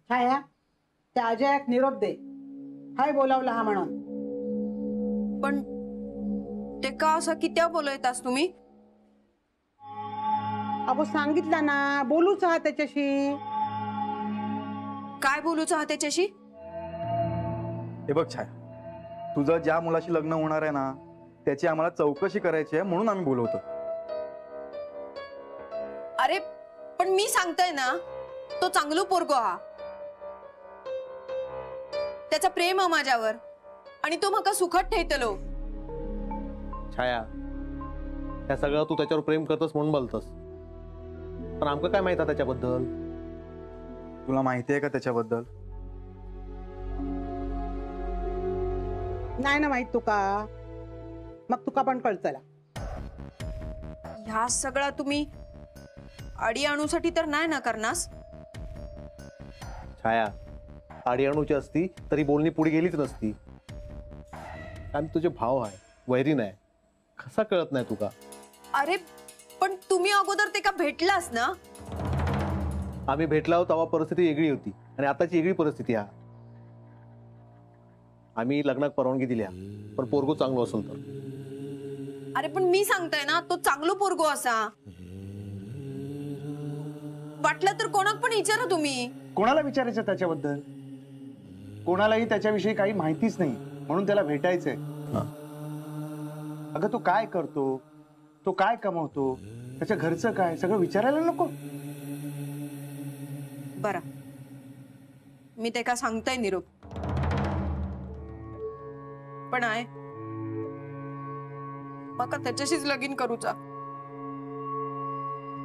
छाया, त्या अजयाक निरोप दे. हाय बोलावला हा म्हणून. पण ते का असं कित्या बोलयतास तुम्ही? अगो सांगितलं ना, बोलूच हा त्याच्याशी. काय बोलूच हा त्याच्याशी? हे बघ छाया, तुझं ज्या मुलाशी लग्न होणार आहे ना, त्याची आम्हाला चौकशी करायची आहे म्हणून आम्ही बोलवतो. अरे पण मी सांगताय ना, तो चांगलो पोरगो हा. त्याचा प्रेम हा माझ्यावर आणि तो माका सुखद ठेवतलो. छाया, त्या सगळं तू त्याच्यावर प्रेम करतस म्हणून बोलतस, पण आमका काय माहिती त्याच्याबद्दल? तुला माहिती आहे का त्याच्याबद्दल? नाही ना माहित तुका, मग तुका पण कळचला. ह्या सगळा तुम्ही अडी आणूसाठी तर नाही ना करणास? छाया, आडी आणूची असती तरी बोलणी पुढे गेलीच नसती. कारण तुझे भाव आहे, वैरी नाही. कसा कळत नाही तुका? अरे पण तुम्ही अगोदर ते का भेटलास ना? आम्ही भेटला होतो तेव्हा परिस्थिती वेगळी होती आणि आताची वेगळी परिस्थिती आहे. आम्ही लग्नात परवानगी दिल्या, पण पोरगो चांगलो असेल तर. अरे पण मी सांगताय ना, तो चांगलो पोरगो असा. वाटलं तर कोणाक पण विचारा तुम्ही. कोणाला विचारायचं त्याच्याबद्दल? कोणालाही त्याच्याविषयी काही माहितीच नाही, म्हणून त्याला भेटायचंय. अगं तो काय करतो, तो काय कमवतो, त्याच्या घरचं काय, सगळं विचारायला नको? बरं, मी ते का सांगताय निरोप, पण आहे मका त्याच्याशीच लगीन करूचा.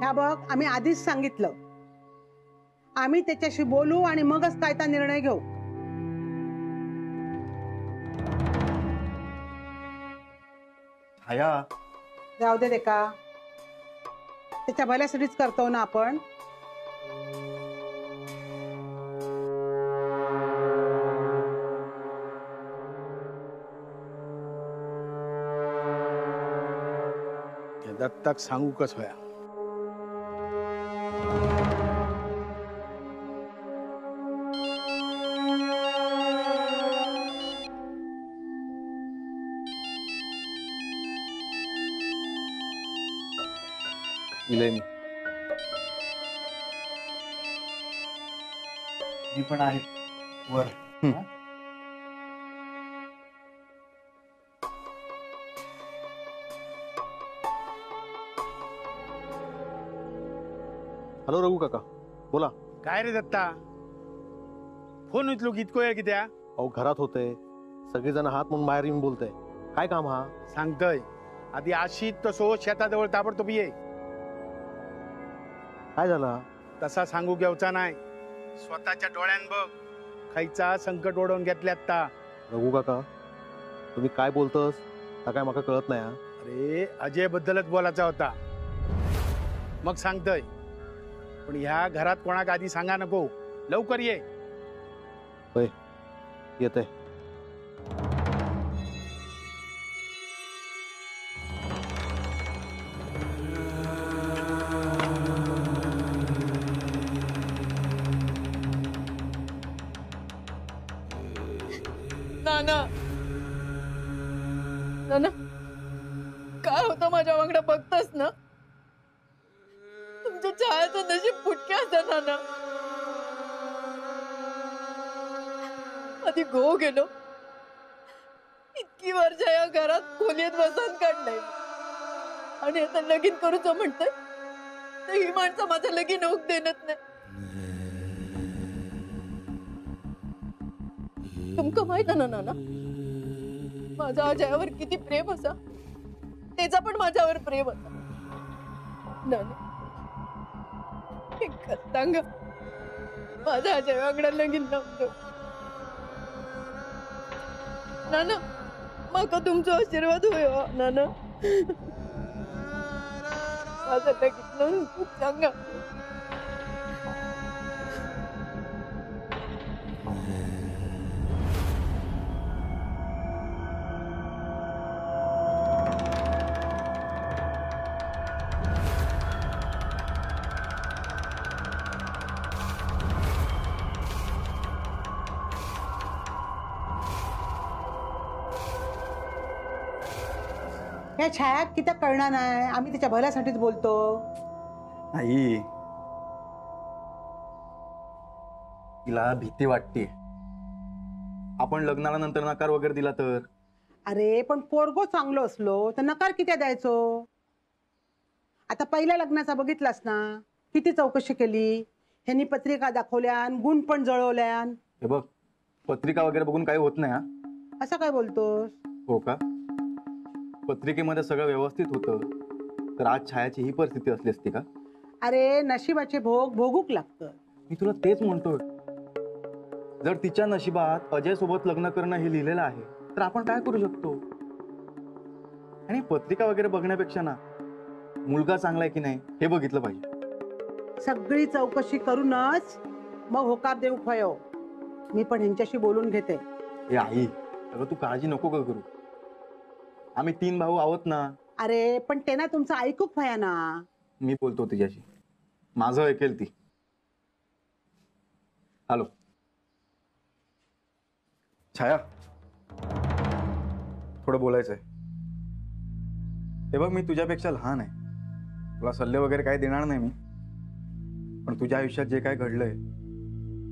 ह्या बघ, आम्ही आधीच सांगितलं, आम्ही त्याच्याशी बोलू आणि मगच काय ता निर्णय घेऊ. छाया, जाऊ दे का, त्याच्या भल्यासाठीच करतो ना आपण. दत्ताक सांगू कस होया? इले मी मी पण आहे वर. हॅलो रघु काका, बोला. काय रे दत्ता, फोन उचलू कितको आहे कित्या? अहो घरात होते, सगळेजण हात म्हणून बाहेर येऊन बोलतय. काय काम हा? सांगतय आधी आशी तसो शेताजवळ ताबडतोब ये. काय झालं? तसा सांगू घेवचा नाही, स्वतःच्या डोळ्यान बघ खायचा संकट ओढवून घेतले आता. रघु काका, तुम्ही काय बोलतस हा काय मला कळत नाही. अरे अजय बद्दलच बोलायचा होता, मग सांगतय. पण ह्या घरात कोणाक आधी सांगा नको, लवकर ये. होय, येते. नाना, नाना, काय होतं माझ्या वांगडा बघतस ना? तुमच्या चहाचं नशीब फुटके असतं नाना. आधी गो गेलो, इतकी वर्ष या घरात खोलीत बसून काढलंय आणि आता लगीन करूचं म्हणतंय तर ही माणसं माझं लगीन होऊक देणत नाही. तुमका माहित ना नाना, माझा अजयावर किती प्रेम असा, त्याचा पण माझ्यावर प्रेम असा. नाना सांग, माझ्या अजय वांगडा लगीन नव्हतं. नाना माका तुमचा आशीर्वाद होय नाना. माझं लगीन खूप सांगा. या छायात किती कळणार नाही, आम्ही त्याच्या भल्यासाठीच बोलतो. नाही, तिला भीती वाटते आपण लग्नाला नंतर नकार वगैरे दिला तर. अरे पण पोरगो चांगलो असलो तर नकार किती द्यायचो. आता पहिल्या लग्नाचा बघितलास ना, किती चौकशी केली, ह्यांनी पत्रिका दाखवल्यान, गुण पण जळवल्यान. हे बघ, पत्रिका वगैरे बघून काही होत नाही. हा, असं काय बोलतोस. हो का? पत्रिकेमध्ये सगळं व्यवस्थित होतं तर आज छायाची ही परिस्थिती असली असती का? अरे नशिबाचे भोग भोगूक लागतं. मी तुला तेच म्हणतोय, जर तिच्या नशिबात अजय सोबत लग्न करणं हे लिहिलेलं आहे तर आपण काय करू शकतो. आणि पत्रिका वगैरे बघण्यापेक्षा ना, मुलगा चांगला आहे की नाही हे बघितलं पाहिजे. सगळी चौकशी करूनच मग होकार देऊ खयो. मी पण ह्यांच्याशी बोलून घेते. हे आई, अगं तू काळजी नको का करू, आम्ही 3 भाऊ आहोत ना. अरे पण ते ना तुमचं ऐकूक भया ना. मी बोलतो तिच्याशी, माझं ऐकेल ती. हॅलो छाया, थोडं बोलायचंय. हे बघ, मी तुझ्यापेक्षा लहान आहे, तुला सल्ले वगैरे काही देणार नाही मी, पण तुझ्या आयुष्यात जे काय घडलंय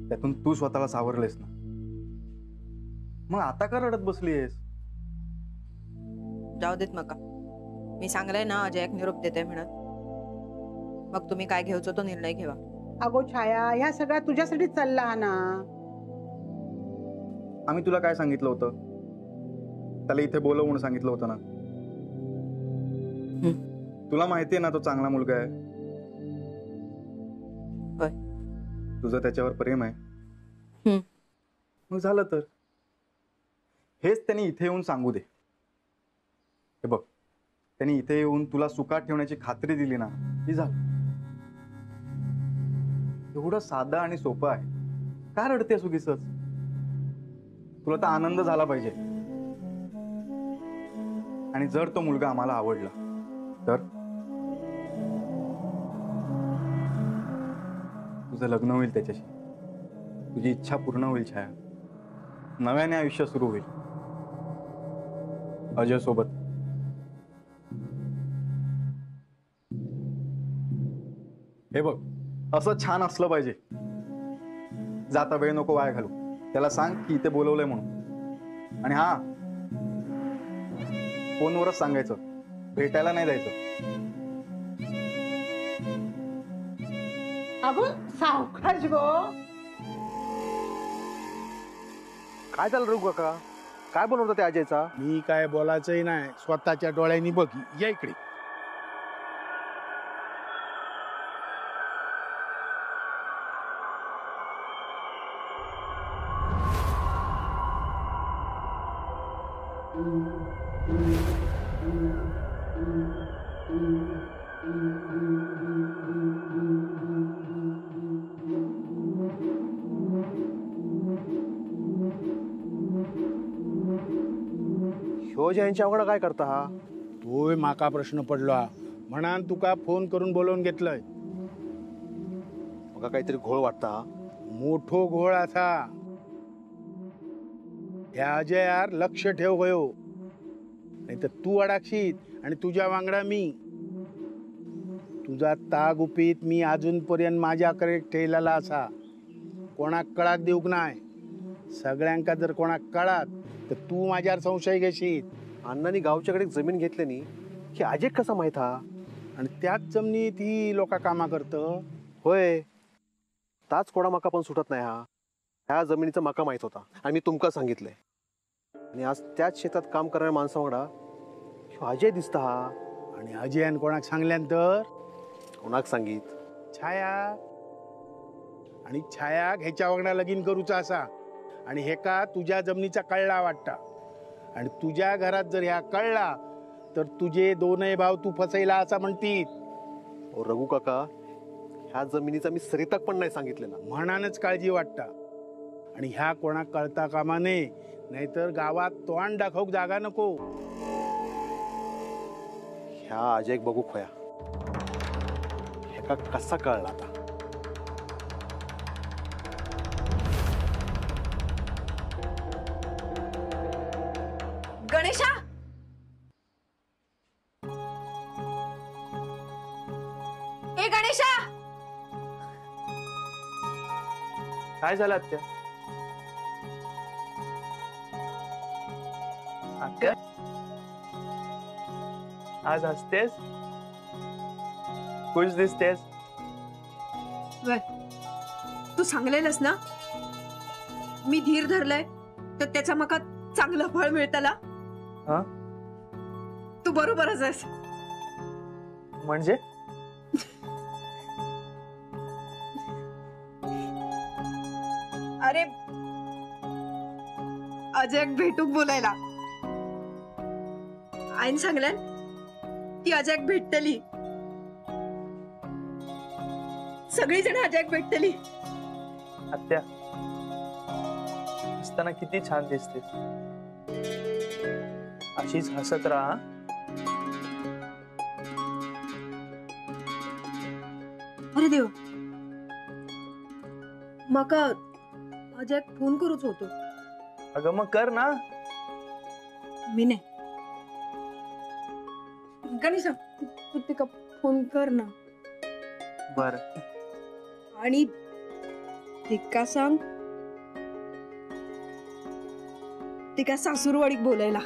त्यातून तू स्वतःला सावरलेस ना, मग आता का रडत बसलीयस. जाऊ देत मका, मी सांगलंय ना अजय एक निरोप देते म्हणत. मग तुम्ही काय घ्यायचो तो निर्णय घेवा. अगो छाया, ह्या सगळ्या तुझ्यासाठीच चालला हा ना. आम्ही तुला काय सांगितलं होतं, त्याला इथे बोलव म्हणून सांगितलं होतं ना. तुला माहितीये ना तो चांगला मुलगा आहे. होय. तुझं त्याच्यावर प्रेम आहे. हम्म. मग झालं तर हेच त्यांनी इथे येऊन सांगू दे. हे बघ, त्यांनी इथे येऊन तुला सुखात ठेवण्याची खात्री दिली ना, ही झालं. एवढं साधं आणि सोपं आहे, का रडतेस उगीच. तुला तर आनंद झाला पाहिजे. आणि जर तो मुलगा आम्हाला आवडला तर तुझं लग्न होईल त्याच्याशी, तुझी इच्छा पूर्ण होईल छाया, नव्याने आयुष्य सुरू होईल अजय सोबत. हे बघ, असं छान असलं पाहिजे. जाता वेळ नको वाया घालू. त्याला सांग की इथे बोलवलंय म्हणून. आणि हा, फोनवरच सांगायचं, भेटायला नाही जायचं. अगो सावकाश गो. काय झालं रघु काका, काय बनवता त्या अजयचा. मी काय बोलायचंही नाही, स्वतःच्या डोळ्यांनी बघ. या इकडे. ह्यो यांच्या अवघड काय करता हा. तोय माका प्रश्न पडला म्हणान तुका फोन करून बोलवून घेतलंय. मग काहीतरी घोळ वाटता हा. मोठो घोळ असा. ह्या अजयार लक्ष ठेव गयो, नाही तर तू अडाक्षीत आणि तुझ्या वांगडा मी. तुझा ताग उपित मी अजूनपर्यंत माझ्याकडे ठेवलेला असा. कोणाक कळाक देऊक नाही. सगळ्यांका जर कोणाक कळात तर तू माझ्यावर संशय घेशील. अण्णांनी गावच्याकडे जमीन घेतल्यानी की अजय कसा माहित हा. आणि त्याच जमिनीत ही लोक कामा करत. होय, ताच कोडा मका पण सुटत नाही हा. ह्या जमिनीचा मका माहित होता आणि मी तुमका सांगितलंय. आणि आज त्याच शेतात काम करणाऱ्या माणसावांगडा अजय दिसता हा. आणि अजयान कोणाक सांगल्यानंतर कोणाक सांगित. छाया. आणि छाया ह्याच्या वांगडा लगीन करूचा असा. आणि हे का तुझ्या जमिनीचा कळला वाटता. आणि तुझ्या घरात जर ह्या कळला तर तुझे दोनही भाव तू फसैला असा म्हणतीत. ओ रघु काका, ह्या जमिनीचा मी सरिताक पण नाही सांगितलेला. म्हणानच काळजी वाटता. आणि ह्या कोणाक कळता कामा नये, नाहीतर गावात तोंड दाखवूक जागा नको. ह्या अजय बघू खोया, ह्या कसा कळला आता. गणेशा, काय झालं आत्या? आत्या आज हसतेस, खुश दिसतेस. तू सांगलेलंस ना मी धीर धरलाय तर त्याचा मका चांगलं फळ मिळताला. हा? तू बरोबरच आहेस. म्हणजे अरे अजय भेटूक बोलायला आईन सांगल्यान ती अजय भेटतली. सगळी जण अजय भेटतली. आत्या हसताना किती छान दिसतेस. अशीच हसत राहा. अरे देव मका अजय फोन करूच होतो. अगं मग कर ना. मी नाही गणेशा तू तिका फोन कर ना. बर. आणि तिका सांग तिका सासूरवाडीत बोलायला.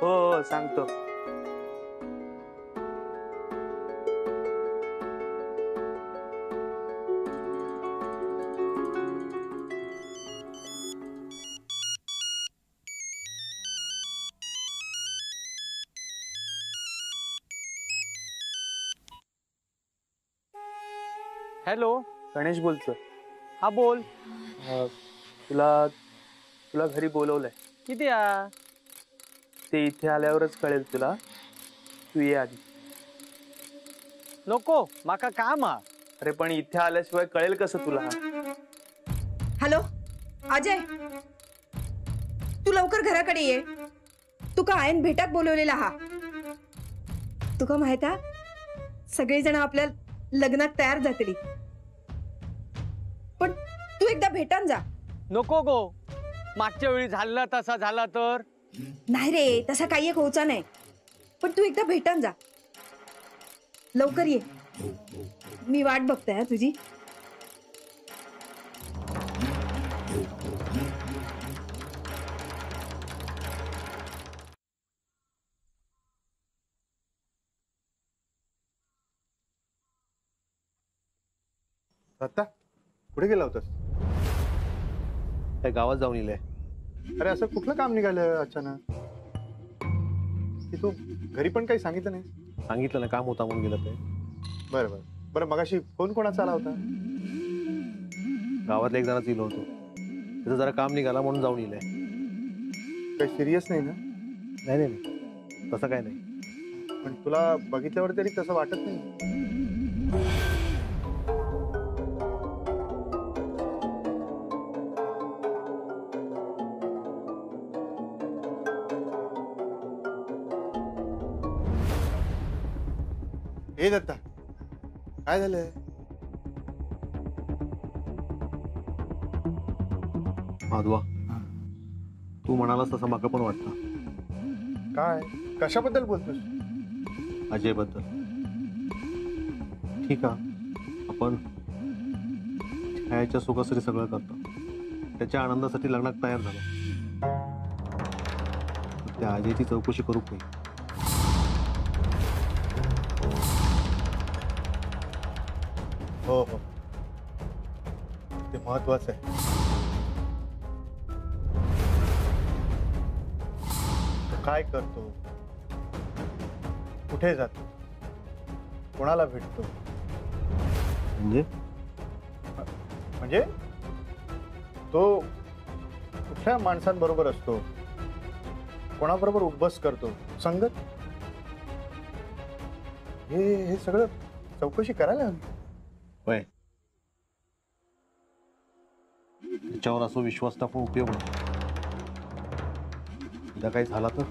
हो हो सांगतो. हॅलो. गणेश बोलतो. हा बोल. तुला तुला घरी बोलवलंय. किती आ? ते इथे आल्यावरच कळेल तुला. तू ये आधी. नको माका काम हा. अरे पण इथे आल्याशिवाय कळेल कसं तुला? हॅलो अजय तू लवकर घराकडे ये. तुका आयन भेटाक बोलवलेला हा. तुका माहित हा सगळेजण आपल्या लग्नात तयार जातली पण तू एकदा भेटान जा. नको गो. मागच्या वेळी झाला तसा झाला तर. नाही रे तसा काही एक होचा नाही पण तू एकदा भेटान जा. लवकर ये मी वाट बघते हा तुझी. आता कुठे गेला होतास? काय गावात जाऊन येईल. अरे असं कुठलं काम निघालं अचानक की तू घरी पण काही सांगितलं नाही? सांगितलं ना काम होता म्हणून गेलं ते. बरं बरं बरं. मगाशी फोन कोणाचा आला होता? गावातल्या एक जणाच येलो होतो. त्याचं जरा काम निघाला म्हणून जाऊन येईल. काही सिरियस नाही ना? नाही नाही नाही. तसं काय नाही. पण तुला बघितल्यावर तरी तसं वाटत नाही. हे दत्ता काय झालंय? माधवा तू म्हणालास तसं माका पण वाटतं. काय कशाबद्दल बोलतोस? अजय बद्दल. ठीक आहे आपण छायाच्या सुखासाठी सगळं करतो. त्याच्या आनंदासाठी लग्नात तयार झालो. त्या अजयची चौकशी करू नाही. हो हो ते महत्वाचं आहे. तो काय करतो, कुठे जातो, कोणाला भेटतो? म्हणजे तो कुठल्या माणसांबरोबर असतो, कोणाबरोबर उठबस करतो, संगत, हे सगळं चौकशी करायला हवी. होय. त्याच्यावर असं विश्वास टाकून उपयोग नाही. उद्या काही झाला तर.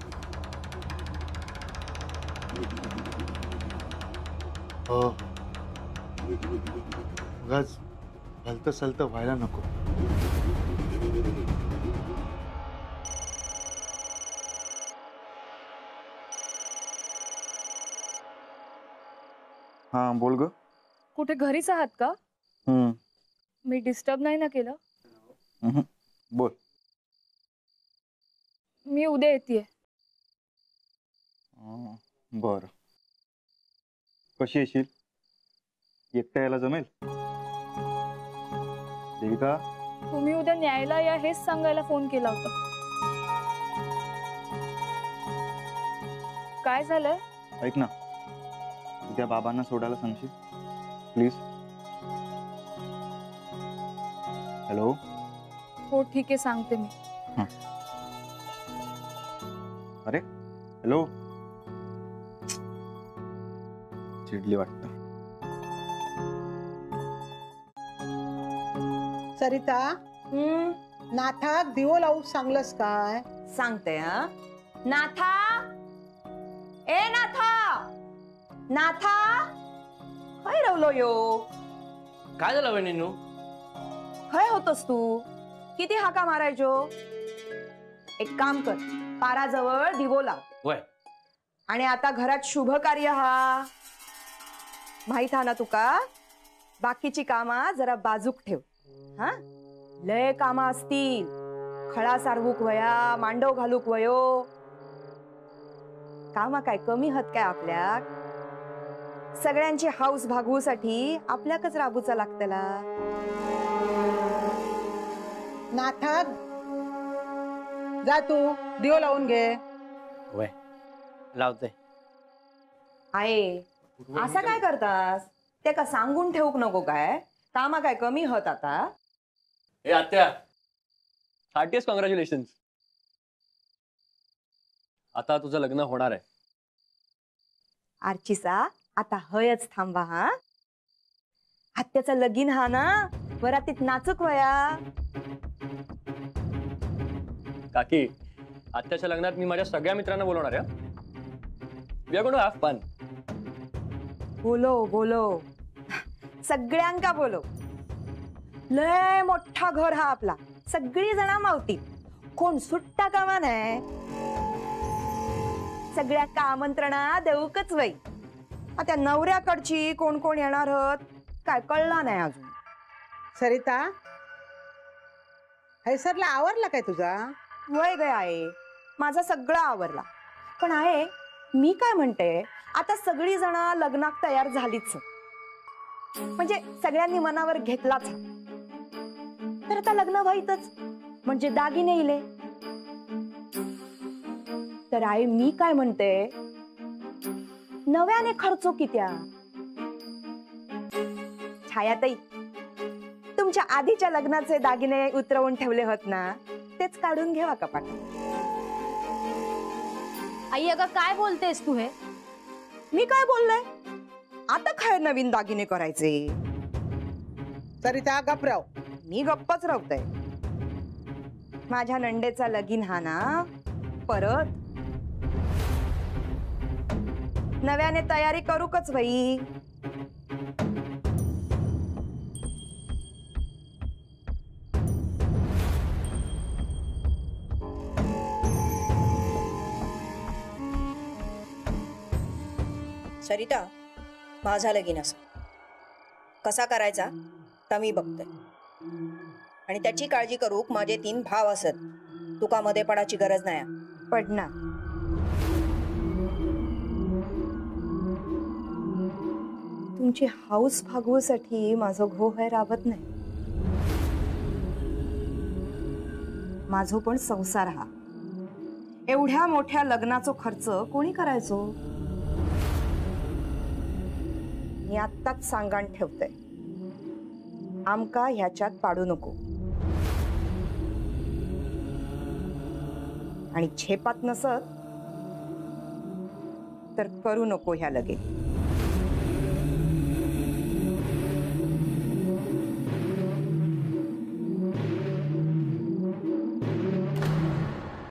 हो उगाच भलतं सलतं व्हायला नको. हा बोल ग. कुठे घरीच आहात का? मी डिस्टर्ब नाही ना केलं? बोल. मी उद्या येते. बर. कशी येशील? एकटा यायला जमेल? देविका, तुम्ही उद्या न्यायला या हेच सांगायला फोन केला होता. काय झालंय? ऐक ना, उद्या बाबांना सोडायला सांगशील प्लीज? हॅलो. हो ठीक आहे, सांगते मी. अरे हॅलो. चिडली वाटतं. सरिता, नाथाक दिवो लावू सांगलंस काय? सांगते हा. नाथा, ए नाथा, नाथा, काय रवलो यो? काय झालं बहिणींनो? खय होतस तू? किती हाका मारायचो? एक काम कर, पाराजवळ दिवो लाव. वय आणि आता घरात शुभ कार्य हा माहित हा ना तुका. बाकीची कामा जरा बाजूक ठेव. हा, लय कामा असतील. खळा सारवूक वया, मांडव घालूक वयो. कामा काय कमी हत काय आपल्याक? सगळ्यांची हाऊस भागवूसाठी आपल्याकच राबूचा लागतला. नाथाक जा, तू दिवो लावून घे. वय लावते. आहे असा काय करतास? ते का सांगून ठेवूक नको काय? कामा काय कमी हत आता? ए आत्या, हार्टिएस्ट कॉंग्रॅच्युलेशन. आता तुझं लग्न होणार आहे. आर्चिसा, आता हयच थांबा हा. आत्याचा लगीन हा ना, वरातीत नाचूक वया. काकी, आत्याच्या लग्नात मी माझ्या सगळ्या मित्रांना बोलवणार आहे. We are going to have fun. बोलो बोलो, सगळ्यांका बोलो. लय मोठा घर हा आपला. सगळी जण मावती. कोण सुट्टा कामा नाही. सगळ्या आमंत्रणा देऊकच वय. आता नवऱ्याकडची कोण कोण येणार हत काय कळला नाही अजून. सरिता, हैसरला आवरला काय तुझा? वय ग आहे, माझा सगळा आवरला. पण आहे, मी काय म्हणते, आता सगळी जण लग्नाक तयार झालीच. म्हणजे सगळ्यांनी मनावर घेतलाच. तर आता लग्न व्हायचंच, म्हणजे दागिने इले. तर आई मी काय म्हणते, नव्याने खर्चो कित्या? छायाताई, तुमच्या आधीच्या लग्नाचे दागिने उतरवून ठेवले होत ना, तेच काढून घेवा कपाट. आई अगं काय बोलतेस तू हे? मी काय बोलले? आता काय नवीन दागिने करायचे? सरिता गपराव. मी गप्पच राहतय. माझ्या नंडेचा लगीन हा ना, परत नव्याने तयारी करूकच बाई. सरिता, माझा लगीन असा कसा करायचा तर मी बघते. आणि त्याची काळजी करूक माझे 3 भाव असत. तुका मध्ये पडायची गरज नाही. पडणार. तुमची हाऊस भागवूसाठी माझं घो है राबत नाही. माझो पण संसार हा. एवढ्या मोठ्या लग्नाचो खर्च कोणी करायचो? मी आत्ताच सांगाण ठेवते, आमका ह्याच्यात पाडू नको. आणि झेपात नसत तर करू नको ह्या लगे.